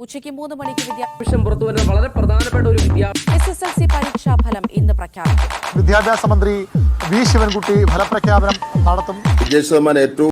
ഉച്ചയ്ക്ക് 3 മണിക്ക് പുറത്തുവരുന്ന വളരെ പ്രധാനപ്പെട്ട ഒരു SSLC പരീക്ഷാ ഫലം ഇന്ന് പ്രഖ്യാപിക്കും. വിദ്യാഭ്യാസ മന്ത്രി വി ശിവൻകുട്ടി ഫലപ്രഖ്യാപനം നടത്തും. വിജയശതമാനം ഏറ്റവും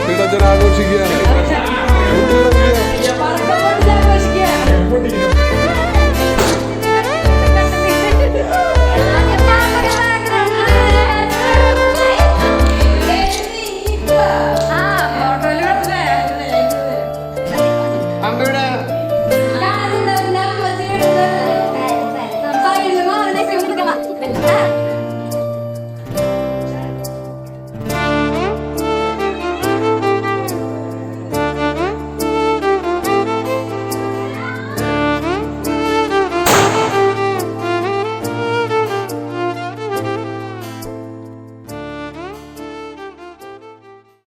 കുട്ടികളച്ഛൻ ആഘോഷിക്കുകയാണ്.